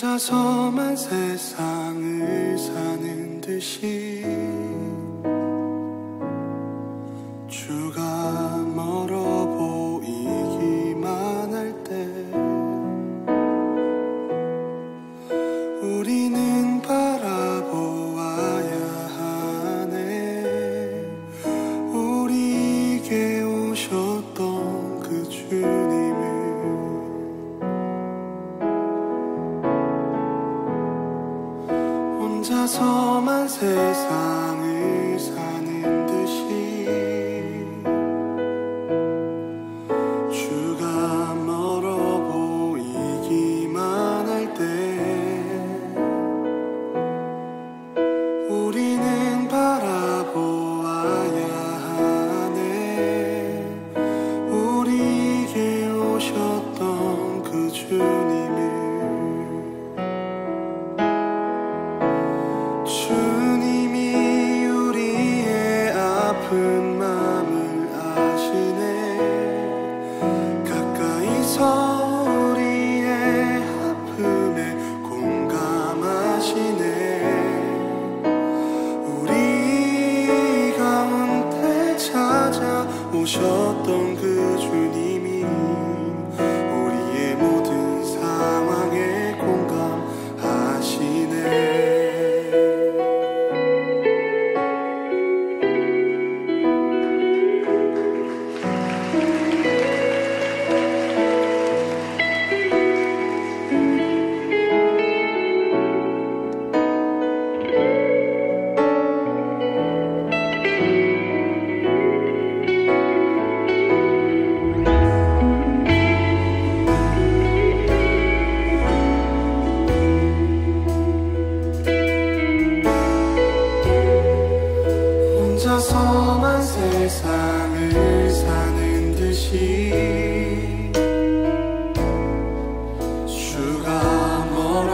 혼자서만 세상을 사는 듯이 주가 멀어 보이기만 할 때 우리는 바라보아야 하네. 우리에게 오셨던 그 주님을. 혼자서만 세상을 사는 듯이 주가 멀어 보이기만 할 때 우리는 바라보아야 하네. 우리에게 오셨던 그 주님을. 주님이 우리의 아픈 마음을 아시네. 가까이서 우리의 아픔에 공감하시네. 우리 가운데 찾아오셨던 그 주님이 우리의 모든 상황에 공감하시네. 혼자서만 세상을 사는 듯이 주가 멀어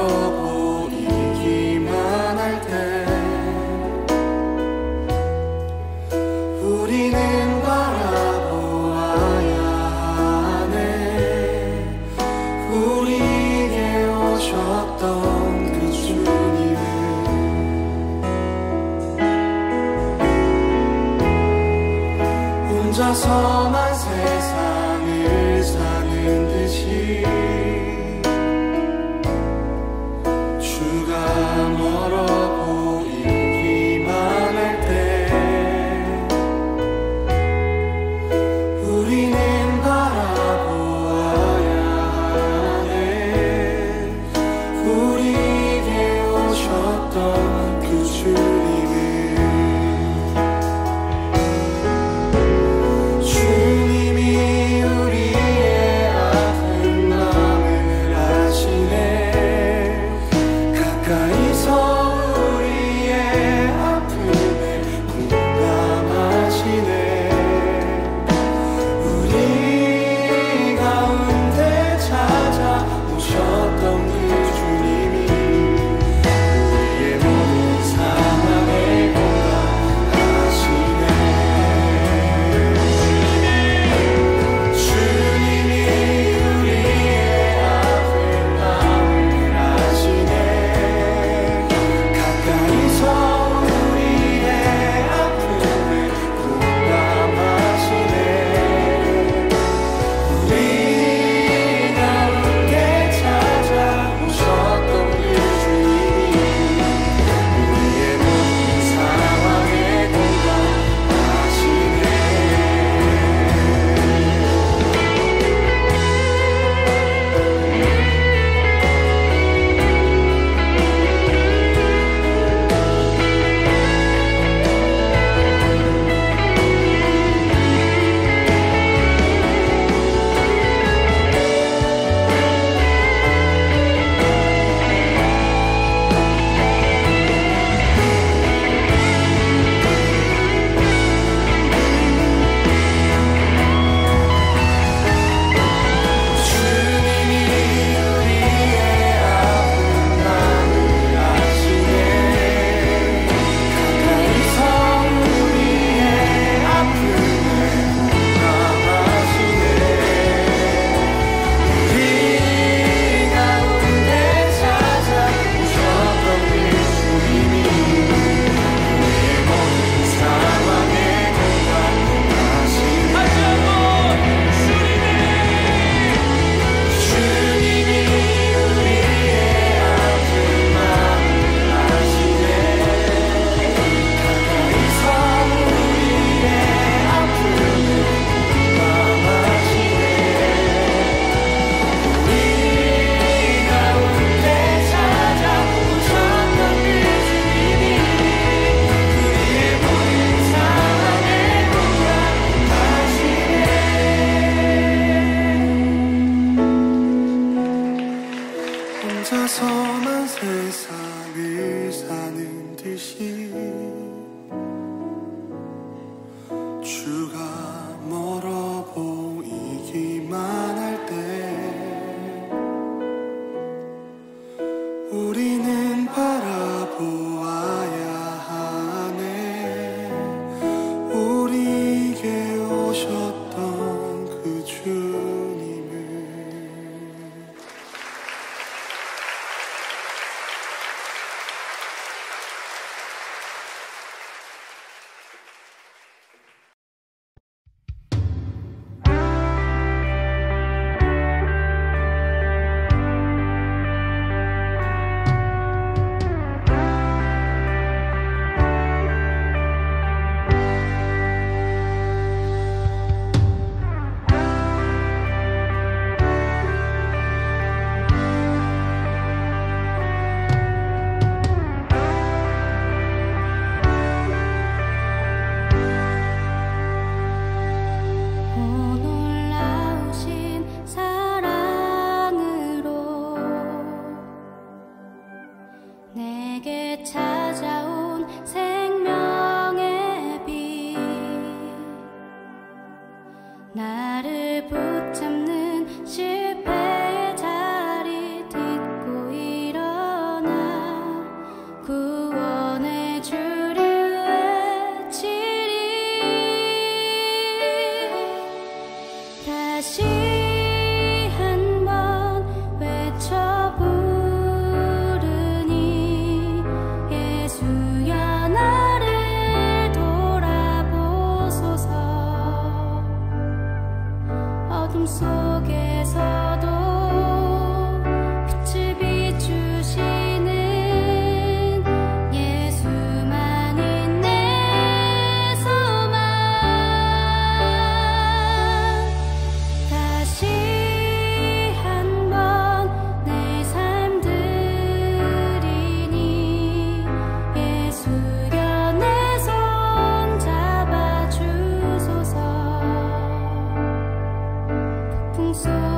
보이기만 할 때 우리는 바라보아야 하네. 우리에게 오셨던 그 주님을. 혼자서만 세상을 사는 듯이 주가 멀어 보이기만 할 때 우리는 바라보아야 하네. 우리에게 오셨던 그 주님을. 주님이 우리의 아픈 마음을 주가 멀어 보이기만 할 때 우리는 바라보아야 하네. 우리에게 오셨던 그 주님을. 내게 찾아온 생명의 빛, 나를 붙잡는 실패의 자리 딛고 일어나 구원의 주를 외치리. 다시 한번 외쳐보 속에서도 빛을 비추시는 예수만이 내 소망. 다시 한번 내 삶 드리니 예수여 내 손 잡아주소서. 풍속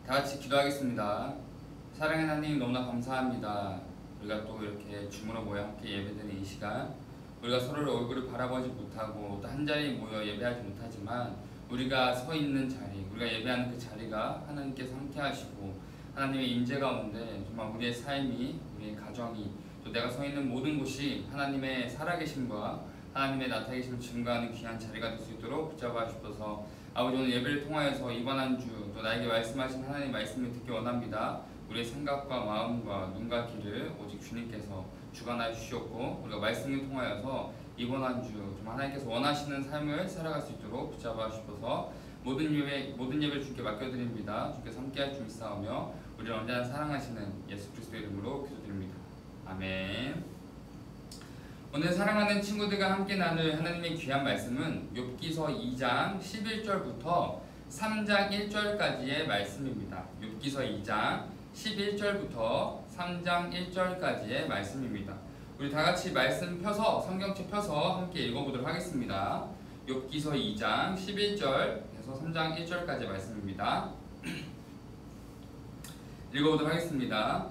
다 같이 기도하겠습니다. 사랑하는 하나님 너무나 감사합니다. 우리가 또 이렇게 주문을 모여 함께 예배드리는 이 시간, 우리가 서로를 얼굴을 바라보지 못하고 또 한 자리에 모여 예배하지 못하지만 우리가 서 있는 자리, 우리가 예배하는 그 자리가 하나님께서 함께 하시고 하나님의 임재 가운데 정말 우리의 삶이, 우리의 가정이, 또 내가 서 있는 모든 곳이 하나님의 살아계심과 하나님의 나타계심을 증거하는 귀한 자리가 될 수 있도록 붙잡아 주셔서 아버지, 오늘 예배를 통하여서 이번 한 주 또 나에게 말씀하신 하나님의 말씀을 듣기 원합니다. 우리의 생각과 마음과 눈과 귀를 오직 주님께서 주관하여 주시옵고 우리가 말씀을 통하여서 이번 한 주 정말 하나님께서 원하시는 삶을 살아갈 수 있도록 붙잡아 주셔서 모든 예배를 주께 맡겨드립니다. 주께서 함께할 줄 믿사오며 우리를 언제나 사랑하시는 예수 그리스도의 이름으로 기도드립니다. 아멘. 오늘 사랑하는 친구들과 함께 나눌 하나님의 귀한 말씀은 욥기서 2장 11절부터 3장 1절까지의 말씀입니다. 욥기서 2장 11절부터 3장 1절까지의 말씀입니다. 우리 다 같이 말씀 펴서, 성경책 펴서 함께 읽어보도록 하겠습니다. 욥기서 2장 11절에서 3장 1절까지의 말씀입니다. 읽어보도록 하겠습니다.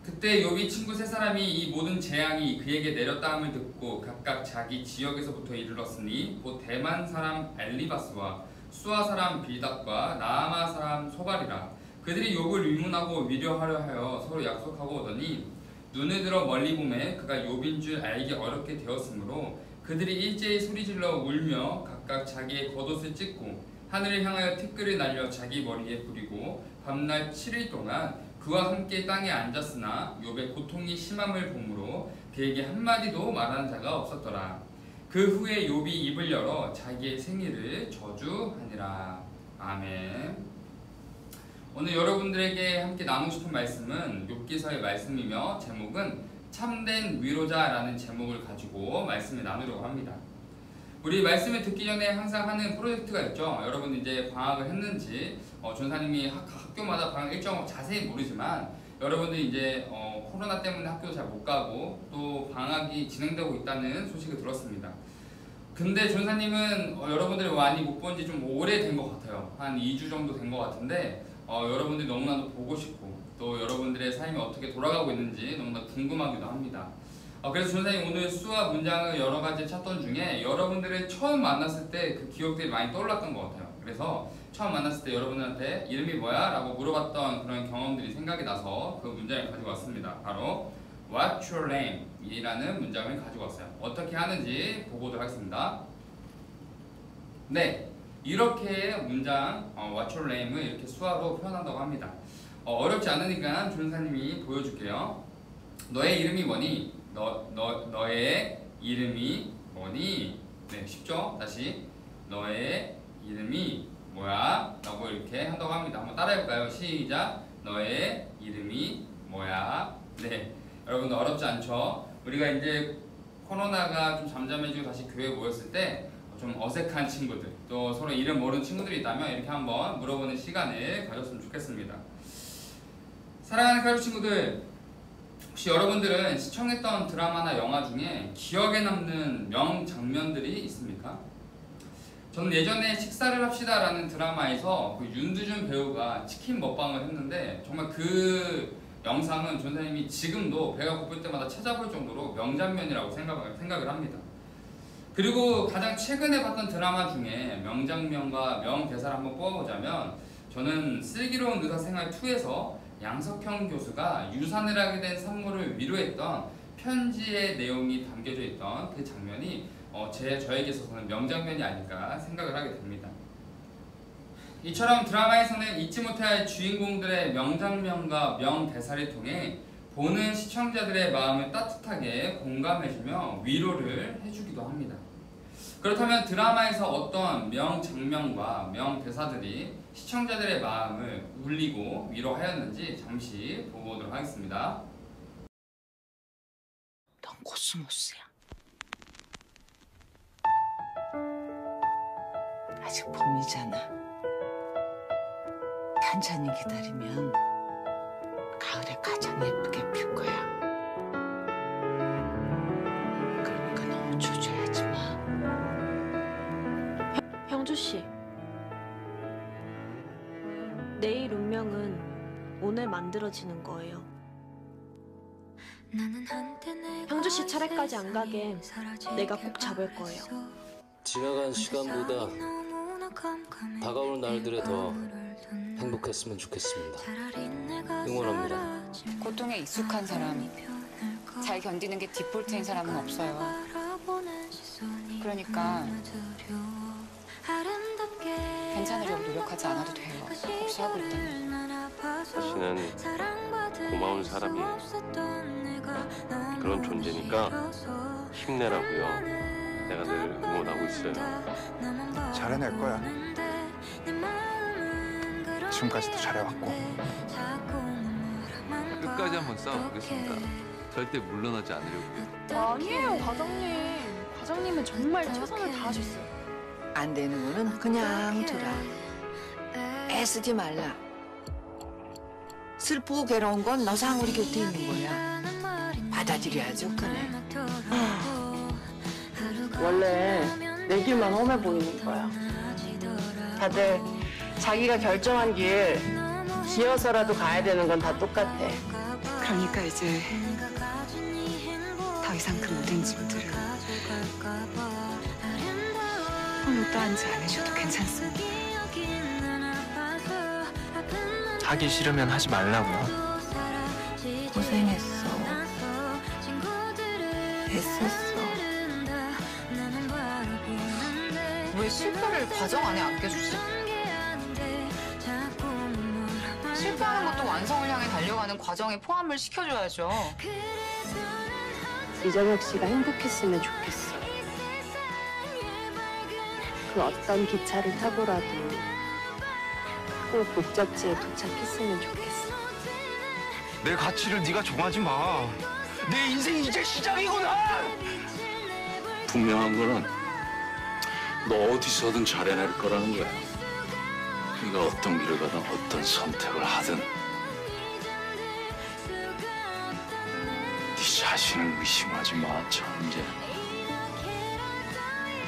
그때 욥이 친구 세 사람이 이 모든 재앙이 그에게 내렸다함을 듣고 각각 자기 지역에서부터 이르렀으니 곧 대만 사람 엘리바스와 수아 사람 빌닷과 나아마 사람 소발이라. 그들이 욥을 위문하고 위로하려 하여 서로 약속하고 오더니 눈을 들어 멀리 보매 그가 욥인 줄 알기 어렵게 되었으므로 그들이 일제히 소리질러 울며 각각 자기의 겉옷을 찢고 하늘을 향하여 티끌을 날려 자기 머리에 뿌리고 밤낮 7일 동안 그와 함께 땅에 앉았으나 욥의 고통이 심함을 보므로 그에게 한마디도 말하는 자가 없었더라. 그 후에 욥이 입을 열어 자기의 생일을 저주하니라. 아멘. 오늘 여러분들에게 함께 나누고 싶은 말씀은 욥기서의 말씀이며 제목은 참된 위로자라는 제목을 가지고 말씀을 나누려고 합니다. 우리 말씀을 듣기 전에 항상 하는 프로젝트가 있죠. 여러분 이제 방학을 했는지 전사님이 학교마다 방학 일정 자세히 모르지만 여러분들이 이제 코로나 때문에 학교도 잘 못 가고 또 방학이 진행되고 있다는 소식을 들었습니다. 근데 전사님은 여러분들이 많이 못 본 지 좀 오래된 것 같아요. 한 2주 정도 된 것 같은데 여러분들이 너무나도 보고 싶고 또 여러분들의 삶이 어떻게 돌아가고 있는지 너무나 궁금하기도 합니다. 그래서 전사님 오늘 수화 문장을 여러 가지 찾던 중에 여러분들을 처음 만났을 때 그 기억들이 많이 떠올랐던 것 같아요. 그래서 처음 만났을 때 여러분들한테 이름이 뭐야? 라고 물어봤던 그런 경험들이 생각이 나서 그 문장을 가지고 왔습니다. 바로 What's your name? 이라는 문장을 가지고 왔어요. 어떻게 하는지 보고도 하겠습니다. 네, 이렇게 문장 What's your name을 이렇게 수화로 표현한다고 합니다. 어렵지 않으니까 전사님이 보여줄게요. 너의 이름이 뭐니? 너의 이름이 뭐니? 네, 쉽죠? 다시 너의 이름이 뭐야? 라고 이렇게 한다고 합니다. 한번 따라해볼까요? 시작! 너의 이름이 뭐야? 네, 여러분들 어렵지 않죠? 우리가 이제 코로나가 좀 잠잠해지고 다시 교회에 모였을 때 좀 어색한 친구들, 또 서로 이름 모르는 친구들이 있다면 이렇게 한번 물어보는 시간을 가졌으면 좋겠습니다. 사랑하는 가족 친구들, 혹시 여러분들은 시청했던 드라마나 영화 중에 기억에 남는 명장면들이 있습니까? 저는 예전에 식사를 합시다 라는 드라마에서 그 윤두준 배우가 치킨 먹방을 했는데 정말 그 영상은 전사님이 지금도 배가 고플 때마다 찾아볼 정도로 명장면이라고 생각을 합니다. 그리고 가장 최근에 봤던 드라마 중에 명장면과 명대사를 한번 뽑아보자면 저는 슬기로운 의사생활 2에서 양석형 교수가 유산을 하게 된 산모를 위로했던 편지의 내용이 담겨져 있던 그 장면이 저에게 있어서는 명장면이 아닐까 생각을 하게 됩니다. 이처럼 드라마에서는 잊지 못할 주인공들의 명장면과 명대사를 통해 보는 시청자들의 마음을 따뜻하게 공감해주며 위로를 해주기도 합니다. 그렇다면 드라마에서 어떤 명장면과 명대사들이 시청자들의 마음을 울리고 위로하였는지 잠시 보도록 하겠습니다. 넌 코스모스야. 아직 봄이잖아. 단찬히 기다리면 가을에 가장 예쁘게 필 거야. 그러니까 너무 주저하지 마. 형주 씨, 내일 운명은 오늘 만들어지는 거예요. 형주 씨 차례까지 안 가게 내가 꼭 잡을 거예요. 지나간 시간보다 다가올 날들에 더 행복했으면 좋겠습니다. 응원합니다. 고통에 익숙한 사람, 잘 견디는 게 디폴트인 사람은 없어요. 그러니까 괜찮으려고 노력하지 않아도 돼요. 혹시 하고 있다면. 당신은 고마운 사람이에요. 그런 존재니까 힘내라고요. 내가 늘 응원하고 있어요. 잘해낼 거야. 지금까지도 잘해왔고. 끝까지 한번 싸워보겠습니다. 절대 물러나지 않으려고요. 아니에요, 과장님. 과장님은 정말 최선을 다하셨어요. 안 되는 거는 그냥 두라. 애쓰지 말라. 슬프고 괴로운 건 너상 우리 곁에 있는 거야. 받아들여야지 그네. 원래 내 길만 험해 보이는 거야. 다들 자기가 결정한 길 기어서라도 가야 되는 건 다 똑같아. 그러니까 이제 더 이상 그 모든 짐들을 홀로 떠안지 않으셔도 괜찮습니다. 하기 싫으면 하지 말라고요. 고생했어. 애썼어. 왜 실패를 과정 안에 안겨주지? 실패하는 것도 완성을 향해 달려가는 과정에 포함을 시켜줘야죠. 이정혁 씨가 행복했으면 좋겠어. 그 어떤 기차를 타고라도 꼭 목적지에 도착했으면 좋겠어. 내 가치를 네가 정하지 마. 내 인생이 이제 시작이구나. 분명한 거는 너 어디서든 잘해낼 거라는 거야. 네가 어떤 길을 가든 어떤 선택을 하든 네 자신을 의심하지 마, 천재.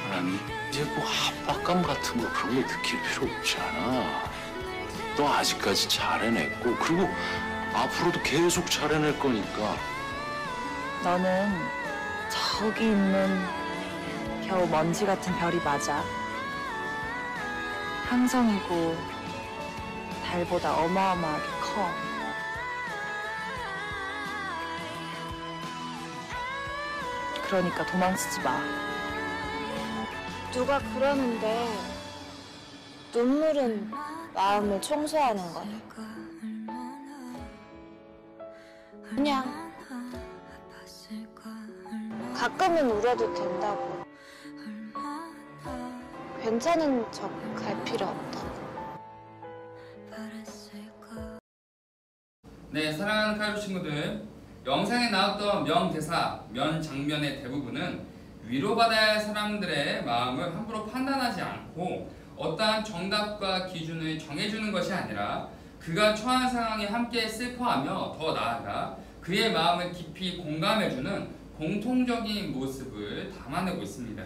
난 이제 뭐 압박감 같은 거 그런 거 느낄 필요 없지 않아. 너 아직까지 잘해냈고 그리고 앞으로도 계속 잘해낼 거니까. 너는 저기 있는 겨우 먼지 같은 별이 맞아. 항성이고 달보다 어마어마하게 커. 그러니까 도망치지 마. 누가 그러는데 눈물은 마음을 청소하는 거야. 그냥 가끔은 울어도 된다고. 괜찮은 척 할 필요 없다고. 네, 사랑하는 카이로 친구들, 영상에 나왔던 명대사, 명장면의 대부분은 위로받아야 할 사람들의 마음을 함부로 판단하지 않고 어떠한 정답과 기준을 정해주는 것이 아니라 그가 처한 상황에 함께 슬퍼하며 더 나아가 그의 마음을 깊이 공감해주는 공통적인 모습을 담아내고 있습니다.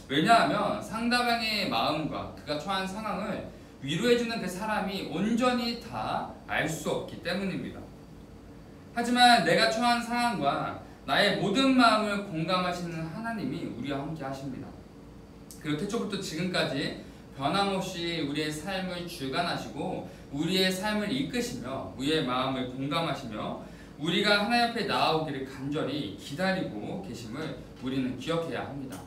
왜냐하면 상대방의 마음과 그가 처한 상황을 위로해주는 그 사람이 온전히 다 알 수 없기 때문입니다. 하지만 내가 처한 상황과 나의 모든 마음을 공감하시는 하나님이 우리와 함께 하십니다. 그리고 태초부터 지금까지 변함없이 우리의 삶을 주관하시고 우리의 삶을 이끄시며 우리의 마음을 공감하시며 우리가 하나님 앞에 나아오기를 간절히 기다리고 계심을 우리는 기억해야 합니다.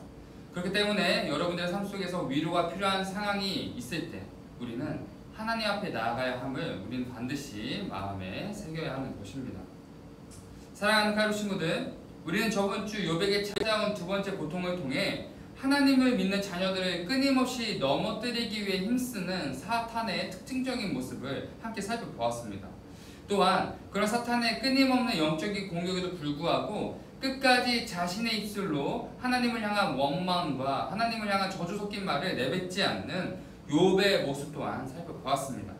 그렇기 때문에 여러분들의 삶 속에서 위로가 필요한 상황이 있을 때 우리는 하나님 앞에 나아가야 함을 우리는 반드시 마음에 새겨야 하는 것입니다. 사랑하는 카이로 친구들, 우리는 저번 주 욥에게 찾아온 두 번째 고통을 통해 하나님을 믿는 자녀들을 끊임없이 넘어뜨리기 위해 힘쓰는 사탄의 특징적인 모습을 함께 살펴보았습니다. 또한 그런 사탄의 끊임없는 영적인 공격에도 불구하고 끝까지 자신의 입술로 하나님을 향한 원망과 하나님을 향한 저주 섞인 말을 내뱉지 않는 욥의 모습 또한 살펴보았습니다.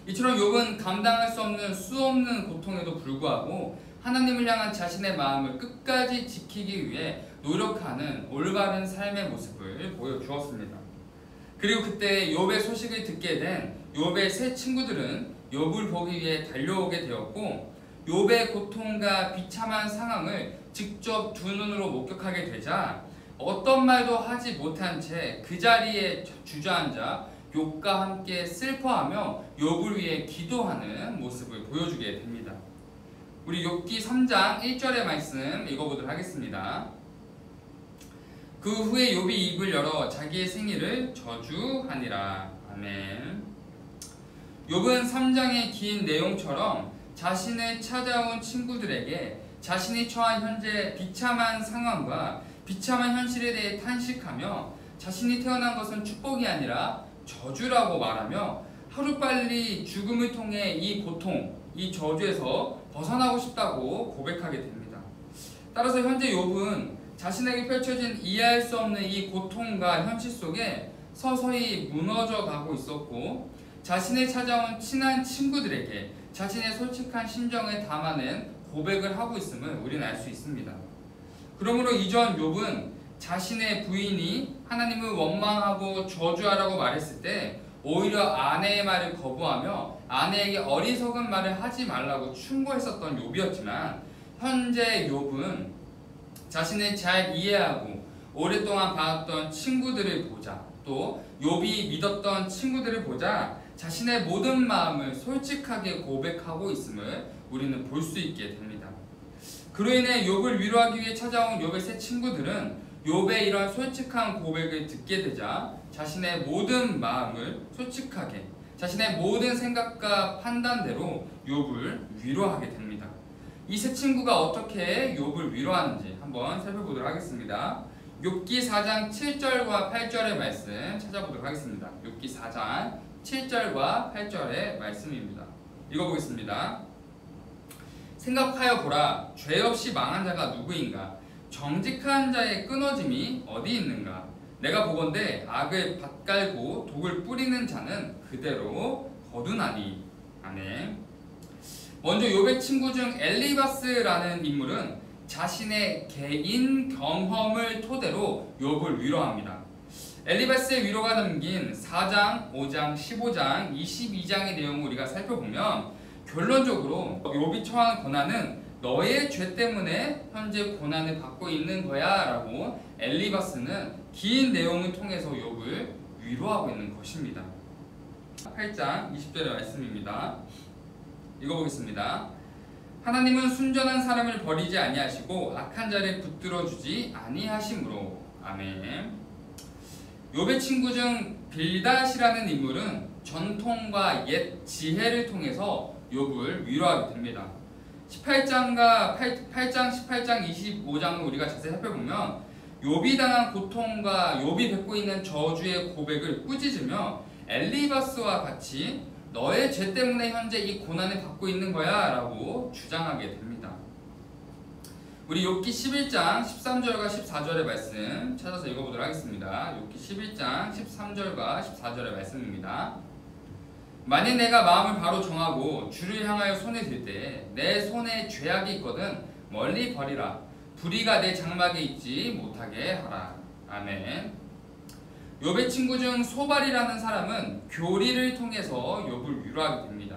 이처럼 욥은 감당할 수 없는 수없는 고통에도 불구하고 하나님을 향한 자신의 마음을 끝까지 지키기 위해 노력하는 올바른 삶의 모습을 보여주었습니다. 그리고 그때 욥의 소식을 듣게 된 욥의 세 친구들은 욥을 보기 위해 달려오게 되었고 욥의 고통과 비참한 상황을 직접 두 눈으로 목격하게 되자 어떤 말도 하지 못한 채 그 자리에 주저앉아 욥과 함께 슬퍼하며 욥을 위해 기도하는 모습을 보여주게 됩니다. 우리 욥기 3장 1절의 말씀 읽어보도록 하겠습니다. 그 후에 욥이 입을 열어 자기의 생일을 저주하니라. 아멘. 욥은 3장의 긴 내용처럼 자신을 찾아온 친구들에게 자신이 처한 현재 비참한 상황과 비참한 현실에 대해 탄식하며 자신이 태어난 것은 축복이 아니라 저주라고 말하며 하루빨리 죽음을 통해 이 고통, 이 저주에서 벗어나고 싶다고 고백하게 됩니다. 따라서 현재 욥은 자신에게 펼쳐진 이해할 수 없는 이 고통과 현실 속에 서서히 무너져 가고 있었고 자신을 찾아온 친한 친구들에게 자신의 솔직한 심정을 담아낸 고백을 하고 있음을 우리는 알 수 있습니다. 그러므로 이전 욥은 자신의 부인이 하나님을 원망하고 저주하라고 말했을 때 오히려 아내의 말을 거부하며 아내에게 어리석은 말을 하지 말라고 충고했었던 욥이었지만 현재 욥은 자신을 잘 이해하고 오랫동안 봐왔던 친구들을 보자 또 욥이 믿었던 친구들을 보자 자신의 모든 마음을 솔직하게 고백하고 있음을 우리는 볼 수 있게 됩니다. 그로 인해 욥을 위로하기 위해 찾아온 욥의 세 친구들은 욥의 이런 솔직한 고백을 듣게 되자 자신의 모든 마음을 솔직하게 자신의 모든 생각과 판단대로 욥을 위로하게 됩니다. 이 세 친구가 어떻게 욥을 위로하는지 한번 살펴보도록 하겠습니다. 욥기 4장 7절과 8절의 말씀 찾아보도록 하겠습니다. 욥기 4장 7절과 8절의 말씀입니다. 읽어보겠습니다. 생각하여 보라, 죄 없이 망한 자가 누구인가? 정직한 자의 끊어짐이 어디 있는가? 내가 보건대 악을 밭갈고 독을 뿌리는 자는 그대로 거두나니. 아멘. 먼저 욥의 친구 중 엘리바스라는 인물은 자신의 개인 경험을 토대로 욥을 위로합니다. 엘리바스의 위로가 담긴 4장, 5장, 15장, 22장의 내용을 우리가 살펴보면 결론적으로 욥이 처한 고난은 너의 죄 때문에 현재 고난을 받고 있는 거야 라고 엘리바스는 긴 내용을 통해서 욥을 위로하고 있는 것입니다. 8장 20절의 말씀입니다. 읽어보겠습니다. 하나님은 순전한 사람을 버리지 아니하시고 악한 자를 붙들어 주지 아니하심으로. 아멘. 욥의 친구 중 빌닷이라는 인물은 전통과 옛 지혜를 통해서 욥을 위로하게 됩니다. 18장, 18장, 25장을 우리가 자세히 살펴보면 욥이 당한 고통과 욥이 뱉고 있는 저주의 고백을 꾸짖으며 엘리바스와 같이 너의 죄 때문에 현재 이 고난을 받고 있는 거야 라고 주장하게 됩니다. 우리 욥기 11장 13절과 14절의 말씀 찾아서 읽어보도록 하겠습니다. 욥기 11장 13절과 14절의 말씀입니다. 만일 내가 마음을 바로 정하고 주를 향하여 손을 들 때 내 손에 죄악이 있거든 멀리 버리라. 불의가 내 장막에 있지 못하게 하라. 아멘. 욥의 친구 중 소발이라는 사람은 교리를 통해서 욥을 위로하게 됩니다.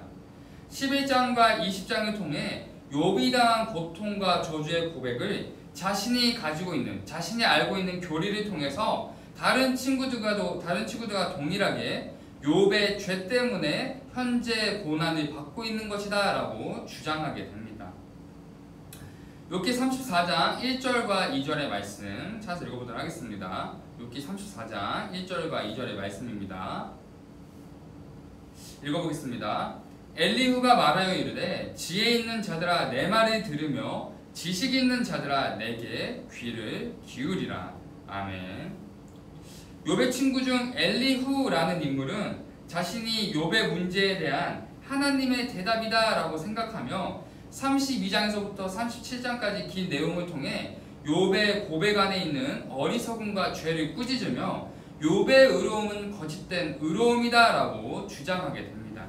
11장과 20장을 통해 욥이 당한 고통과 저주의 고백을 자신이 가지고 있는, 자신이 알고 있는 교리를 통해서 다른 친구들과 동일하게 욥의 죄 때문에 현재 고난을 받고 있는 것이다 라고 주장하게 됩니다. 욥기 34장 1절과 2절의 말씀 찾아서 읽어보도록 하겠습니다. 욥기 34장 1절과 2절의 말씀입니다. 읽어보겠습니다. 엘리후가 말하여 이르되 지혜 있는 자들아 내 말을 들으며 지식 있는 자들아 내게 귀를 기울이라. 아멘. 욥의 친구 중 엘리후라는 인물은 자신이 욥의 문제에 대한 하나님의 대답이다 라고 생각하며 32장에서부터 37장까지 긴 내용을 통해 욥의 고백 안에 있는 어리석음과 죄를 꾸짖으며 욥의 의로움은 거짓된 의로움이다 라고 주장하게 됩니다.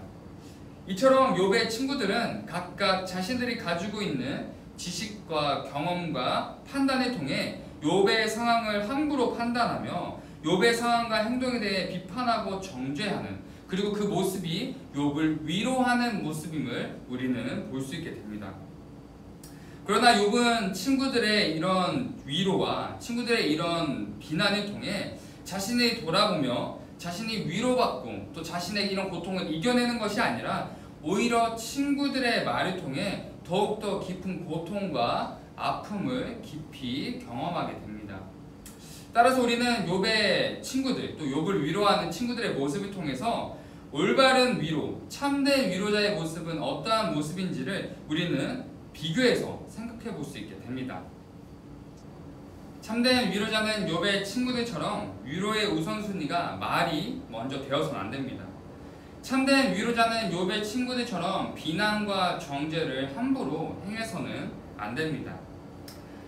이처럼 욥의 친구들은 각각 자신들이 가지고 있는 지식과 경험과 판단을 통해 욥의 상황을 함부로 판단하며 욥의 상황과 행동에 대해 비판하고 정죄하는, 그리고 그 모습이 욥을 위로하는 모습임을 우리는 볼 수 있게 됩니다. 그러나 욥은 친구들의 이런 위로와 친구들의 이런 비난을 통해 자신이 돌아보며 자신이 위로받고 또 자신의 이런 고통을 이겨내는 것이 아니라 오히려 친구들의 말을 통해 더욱더 깊은 고통과 아픔을 깊이 경험하게 됩니다. 따라서 우리는 욥의 친구들, 또 욥을 위로하는 친구들의 모습을 통해서 올바른 위로, 참된 위로자의 모습은 어떠한 모습인지를 우리는 비교해서 생각해 볼 수 있게 됩니다. 참된 위로자는 욥의 친구들처럼 위로의 우선순위가 말이 먼저 되어서는 안 됩니다. 참된 위로자는 욥의 친구들처럼 비난과 정죄를 함부로 행해서는 안 됩니다.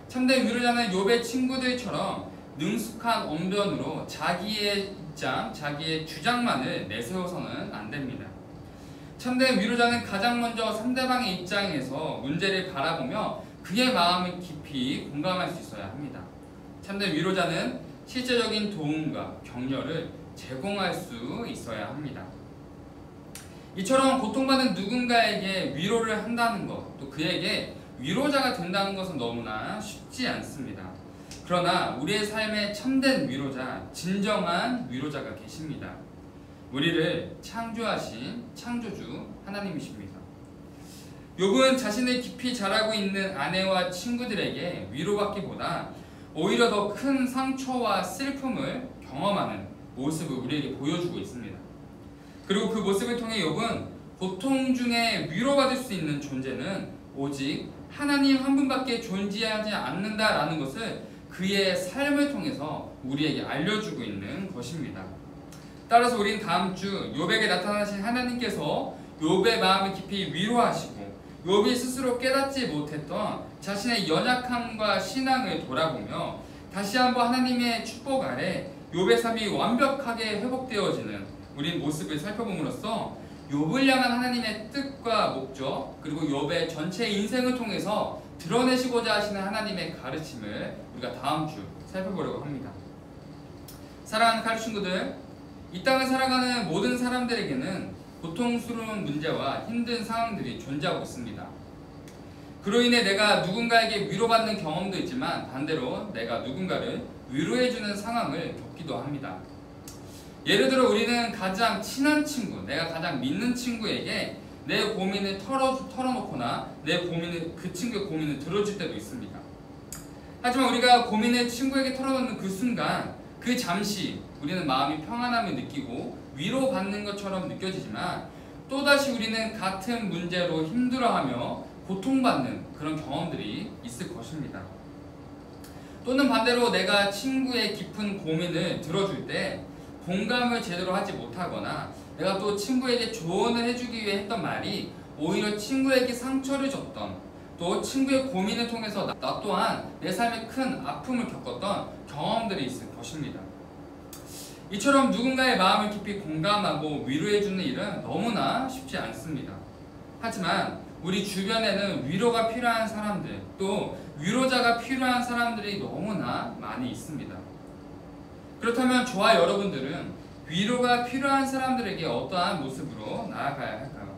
참된 위로자는 욥의 친구들처럼 능숙한 언변으로 자기의 입장, 자기의 주장만을 내세워서는 안 됩니다. 참된 위로자는 가장 먼저 상대방의 입장에서 문제를 바라보며 그의 마음을 깊이 공감할 수 있어야 합니다. 참된 위로자는 실제적인 도움과 격려를 제공할 수 있어야 합니다. 이처럼 고통받는 누군가에게 위로를 한다는 것, 또 그에게 위로자가 된다는 것은 너무나 쉽지 않습니다. 그러나 우리의 삶에 참된 위로자, 진정한 위로자가 계십니다. 우리를 창조하신 창조주 하나님이십니다. 욥은 자신을 깊이 잘 알고 있는 아내와 친구들에게 위로받기보다 오히려 더 큰 상처와 슬픔을 경험하는 모습을 우리에게 보여주고 있습니다. 그리고 그 모습을 통해 욥은 고통 중에 위로받을 수 있는 존재는 오직 하나님 한 분밖에 존재하지 않는다라는 것을 그의 삶을 통해서 우리에게 알려주고 있는 것입니다. 따라서 우리는 다음 주 욥에게 나타나신 하나님께서 욥의 마음을 깊이 위로하시고 욥이 스스로 깨닫지 못했던 자신의 연약함과 신앙을 돌아보며 다시 한번 하나님의 축복 아래 욥의 삶이 완벽하게 회복되어지는 우리 모습을 살펴봄으로써 욥을 향한 하나님의 뜻과 목적, 그리고 욥의 전체 인생을 통해서 드러내시고자 하시는 하나님의 가르침을 우리가 다음 주 살펴보려고 합니다. 사랑하는 가족 친구들, 이 땅을 살아가는 모든 사람들에게는 고통스러운 문제와 힘든 상황들이 존재하고 있습니다. 그로 인해 내가 누군가에게 위로받는 경험도 있지만 반대로 내가 누군가를 위로해주는 상황을 겪기도 합니다. 예를 들어 우리는 가장 친한 친구, 내가 가장 믿는 친구에게 내 고민을 털어놓거나 내 고민을, 그 친구의 고민을 들어줄 때도 있습니다. 하지만 우리가 고민을 친구에게 털어놓는 그 순간, 그 잠시 우리는 마음이 평안함을 느끼고 위로받는 것처럼 느껴지지만 또다시 우리는 같은 문제로 힘들어하며 고통받는 그런 경험들이 있을 것입니다. 또는 반대로 내가 친구의 깊은 고민을 들어줄 때 공감을 제대로 하지 못하거나 내가 또 친구에게 조언을 해주기 위해 했던 말이 오히려 친구에게 상처를 줬던, 또 친구의 고민을 통해서 나 또한 내 삶에 큰 아픔을 겪었던 경험들이 있을 것입니다. 이처럼 누군가의 마음을 깊이 공감하고 위로해주는 일은 너무나 쉽지 않습니다. 하지만 우리 주변에는 위로가 필요한 사람들, 또 위로자가 필요한 사람들이 너무나 많이 있습니다. 그렇다면 저와 여러분들은 위로가 필요한 사람들에게 어떠한 모습으로 나아가야 할까요?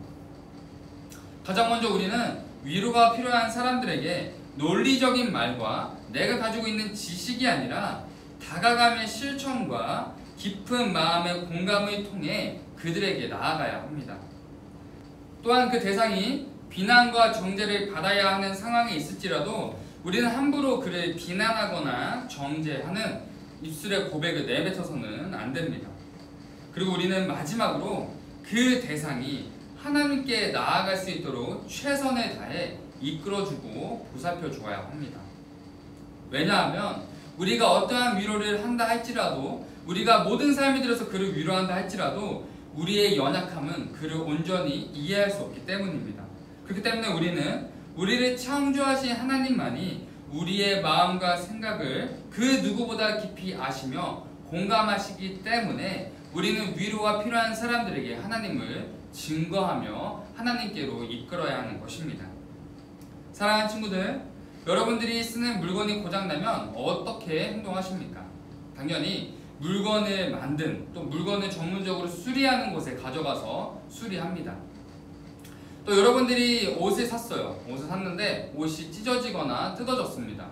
가장 먼저 우리는 위로가 필요한 사람들에게 논리적인 말과 내가 가지고 있는 지식이 아니라 다가감의 실천과 깊은 마음의 공감을 통해 그들에게 나아가야 합니다. 또한 그 대상이 비난과 정죄를 받아야 하는 상황에 있을지라도 우리는 함부로 그를 비난하거나 정죄하는 입술의 고백을 내뱉어서는 안 됩니다. 그리고 우리는 마지막으로 그 대상이 하나님께 나아갈 수 있도록 최선을 다해 이끌어주고 보살펴 주어야 합니다. 왜냐하면 우리가 어떠한 위로를 한다 할지라도, 우리가 모든 삶이 들어서 그를 위로한다 할지라도 우리의 연약함은 그를 온전히 이해할 수 없기 때문입니다. 그렇기 때문에 우리는 우리를 창조하신 하나님만이 우리의 마음과 생각을 그 누구보다 깊이 아시며 공감하시기 때문에 우리는 위로가 필요한 사람들에게 하나님을 증거하며 하나님께로 이끌어야 하는 것입니다. 사랑하는 친구들, 여러분들이 쓰는 물건이 고장나면 어떻게 행동하십니까? 당연히 물건을 만든, 또 물건을 전문적으로 수리하는 곳에 가져가서 수리합니다. 또 여러분들이 옷을 샀어요. 옷을 샀는데 옷이 찢어지거나 뜯어졌습니다.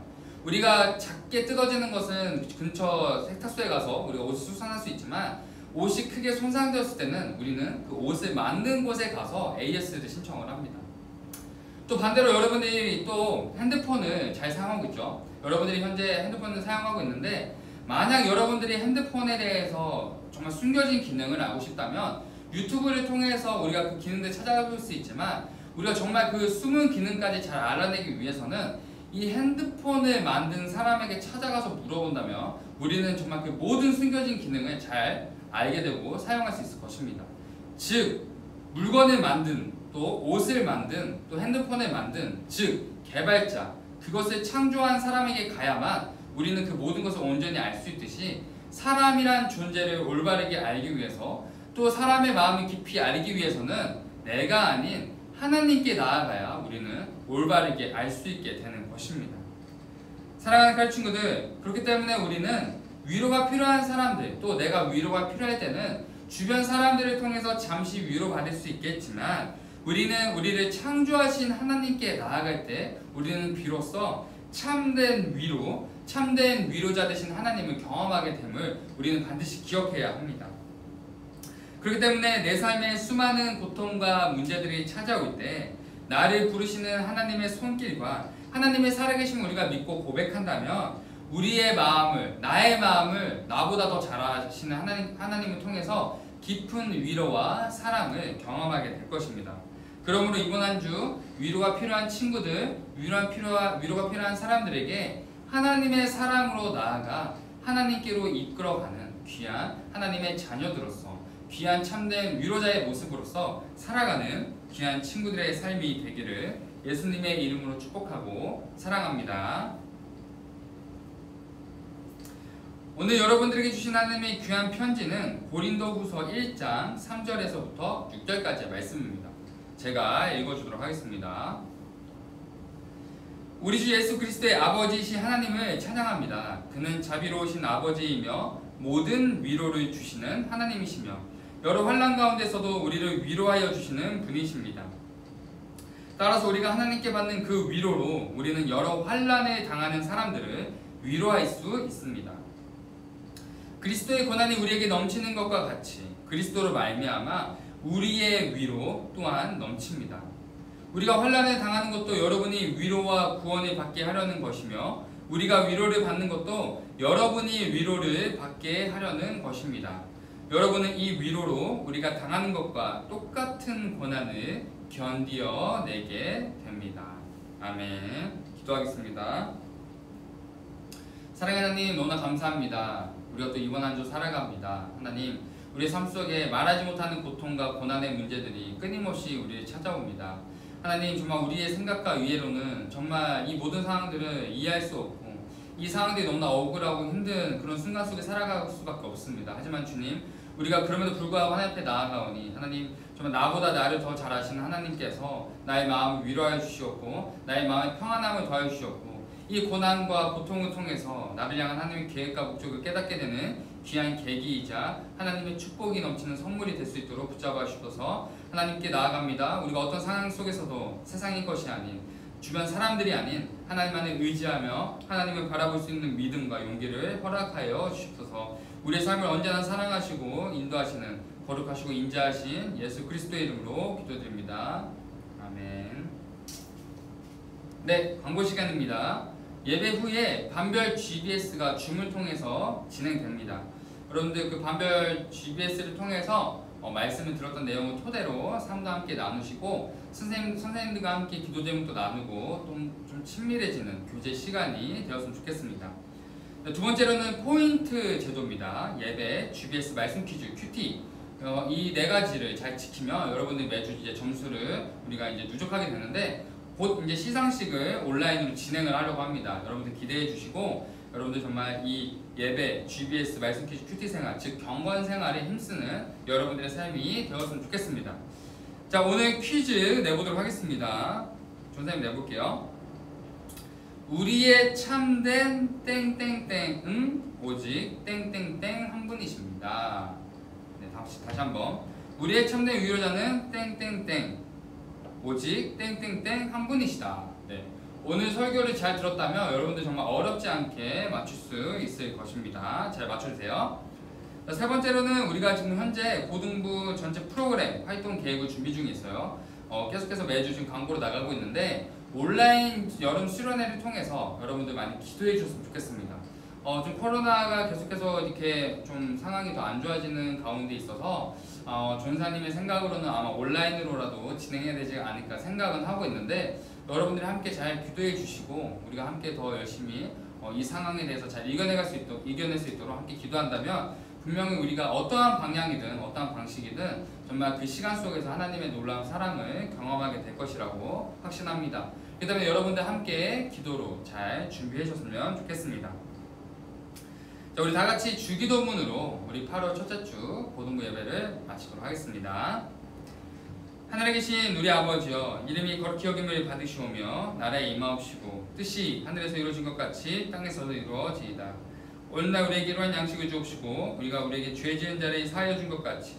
우리가 작게 뜯어지는 것은 근처 세탁소에 가서 우리가 옷을 수선할 수 있지만, 옷이 크게 손상되었을 때는 우리는 그 옷을 만든 곳에 가서 AS를 신청을 합니다. 또 반대로 여러분들이 또 핸드폰을 잘 사용하고 있죠. 여러분들이 현재 핸드폰을 사용하고 있는데, 만약 여러분들이 핸드폰에 대해서 정말 숨겨진 기능을 알고 싶다면 유튜브를 통해서 우리가 그 기능들을 찾아볼 수 있지만, 우리가 정말 그 숨은 기능까지 잘 알아내기 위해서는 이 핸드폰을 만든 사람에게 찾아가서 물어본다면 우리는 정말 그 모든 숨겨진 기능을 잘 알게 되고 사용할 수 있을 것입니다. 즉, 물건을 만든, 또 옷을 만든, 또 핸드폰을 만든, 즉 개발자, 그것을 창조한 사람에게 가야만 우리는 그 모든 것을 온전히 알 수 있듯이, 사람이란 존재를 올바르게 알기 위해서, 또 사람의 마음을 깊이 알기 위해서는 내가 아닌 하나님께 나아가야 우리는 올바르게 알 수 있게 되는 것입니다. 사랑하는 칼 친구들, 그렇기 때문에 우리는 위로가 필요한 사람들, 또 내가 위로가 필요할 때는 주변 사람들을 통해서 잠시 위로받을 수 있겠지만, 우리는 우리를 창조하신 하나님께 나아갈 때 우리는 비로소 참된 위로, 참된 위로자 되신 하나님을 경험하게 됨을 우리는 반드시 기억해야 합니다. 그렇기 때문에 내 삶에 수많은 고통과 문제들이 찾아올 때 나를 부르시는 하나님의 손길과 하나님의 살아계심을 우리가 믿고 고백한다면, 우리의 마음을, 나의 마음을 나보다 더 잘 아시는 하나님을 통해서 깊은 위로와 사랑을 경험하게 될 것입니다. 그러므로 이번 한 주 위로가 필요한 친구들, 위로가 필요한 사람들에게 하나님의 사랑으로 나아가 하나님께로 이끌어가는 귀한 하나님의 자녀들로서, 귀한 참된 위로자의 모습으로서 살아가는 귀한 친구들의 삶이 되기를 예수님의 이름으로 축복하고 사랑합니다. 오늘 여러분들에게 주신 하나님의 귀한 편지는 고린도후서 1장 3절에서부터 6절까지의 말씀입니다. 제가 읽어주도록 하겠습니다. 우리 주 예수 그리스도의 아버지이신 하나님을 찬양합니다. 그는 자비로우신 아버지이며 모든 위로를 주시는 하나님이시며 여러 환난 가운데서도 우리를 위로하여 주시는 분이십니다. 따라서 우리가 하나님께 받는 그 위로로 우리는 여러 환난에 당하는 사람들을 위로할 수 있습니다. 그리스도의 고난이 우리에게 넘치는 것과 같이 그리스도로 말미암아 우리의 위로 또한 넘칩니다. 우리가 환난에 당하는 것도 여러분이 위로와 구원을 받게 하려는 것이며, 우리가 위로를 받는 것도 여러분이 위로를 받게 하려는 것입니다. 여러분은 이 위로로 우리가 당하는 것과 똑같은 고난을 견디어내게 됩니다. 아멘. 기도하겠습니다. 사랑하는 하나님, 너무나 감사합니다. 우리가 또 이번 한 주 살아갑니다. 하나님, 우리의 삶 속에 말하지 못하는 고통과 고난의 문제들이 끊임없이 우리를 찾아옵니다. 하나님, 정말 우리의 생각과 이해로는 정말 이 모든 상황들을 이해할 수 없고, 이 상황들이 너무나 억울하고 힘든 그런 순간 속에 살아갈 수밖에 없습니다. 하지만 주님, 우리가 그럼에도 불구하고 하나님 앞에 나아가오니, 하나님 정말 나보다 나를 더 잘 아시는 하나님께서 나의 마음을 위로하여 주시었고, 나의 마음에 평안함을 더하여 주시었고, 이 고난과 고통을 통해서 나를 향한 하나님의 계획과 목적을 깨닫게 되는 귀한 계기이자 하나님의 축복이 넘치는 선물이 될 수 있도록 붙잡아 주셔서 하나님께 나아갑니다. 우리가 어떤 상황 속에서도 세상의 것이 아닌, 주변 사람들이 아닌 하나님만을 의지하며 하나님을 바라볼 수 있는 믿음과 용기를 허락하여 주시옵소서. 우리의 삶을 언제나 사랑하시고 인도하시는 거룩하시고 인자하신 예수 그리스도의 이름으로 기도드립니다. 아멘. 네, 광고 시간입니다. 예배 후에 반별 GBS가 줌을 통해서 진행됩니다. 여러분들 그 반별 GBS를 통해서 말씀을 들었던 내용을 토대로 삶과 함께 나누시고, 선생님들과 함께 기도 제목도 나누고 좀 친밀해지는 교제 시간이 되었으면 좋겠습니다. 두 번째로는 포인트 제도입니다. 예배, GBS 말씀 퀴즈, QT, 이 네 가지를 잘 지키면 여러분들 매주 이제 점수를 우리가 이제 누적하게 되는데, 곧 이제 시상식을 온라인으로 진행을 하려고 합니다. 여러분들 기대해 주시고, 여러분들 정말 이 예배, GBS, 말씀 퀴즈, QT 생활, 즉 경건 생활에 힘쓰는 여러분들의 삶이 되었으면 좋겠습니다. 자, 오늘 퀴즈 내보도록 하겠습니다. 선생님 내볼게요. 우리의 참된 땡땡땡은 오직 땡땡땡 한 분이십니다. 네, 다시 한번. 우리의 참된 위로자는 땡땡땡 오직 땡땡땡 한 분이시다. 네. 오늘 설교를 잘 들었다면 여러분들 정말 어렵지 않게 맞출 수 있을 것입니다. 잘 맞춰주세요. 자, 세 번째로는 우리가 지금 현재 고등부 전체 프로그램 활동 계획을 준비 중에 있어요. 계속해서 매주 지금 광고로 나가고 있는데 온라인 여름 수련회를 통해서 여러분들 많이 기도해 주셨으면 좋겠습니다. 좀 코로나가 계속해서 이렇게 좀 상황이 더 안 좋아지는 가운데 있어서 전사님의 생각으로는 아마 온라인으로라도 진행해야 되지 않을까 생각은 하고 있는데 여러분들이 함께 잘 기도해 주시고 우리가 함께 더 열심히 이 상황에 대해서 잘 이겨낼 수 있도록 함께 기도한다면 분명히 우리가 어떠한 방향이든 어떠한 방식이든 정말 그 시간 속에서 하나님의 놀라운 사랑을 경험하게 될 것이라고 확신합니다. 그 다음에 여러분들 함께 기도로 잘 준비해 주셨으면 좋겠습니다. 자, 우리 다 같이 주기도문으로 우리 8월 첫째 주 고등부 예배를 마치도록 하겠습니다. 하늘에 계신 우리 아버지여, 이름이 거룩히 여김을 받으시오며 나라에 임하옵시고 뜻이 하늘에서 이루어진 것 같이 땅에서도 이루어지이다. 오늘날 우리에게 이러한 양식을 주옵시고 우리가 우리에게 죄 지은 자를 사하여 준 것 같이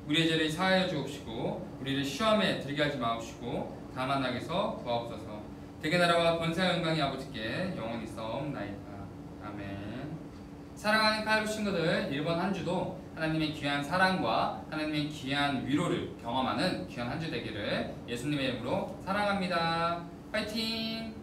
우리의 죄를 사하여 주옵시고 우리를 시험에 들게 하지 마옵시고 다만 악에서 구하옵소서. 대개 나라와 권세와 영광이 아버지께 영원히 있사옵나이다. 아멘. 사랑하는 칼로 친구들, 이번 한 주도 하나님의 귀한 사랑과 하나님의 귀한 위로를 경험하는 귀한 한 주 되기를 예수님의 이름으로 사랑합니다. 파이팅!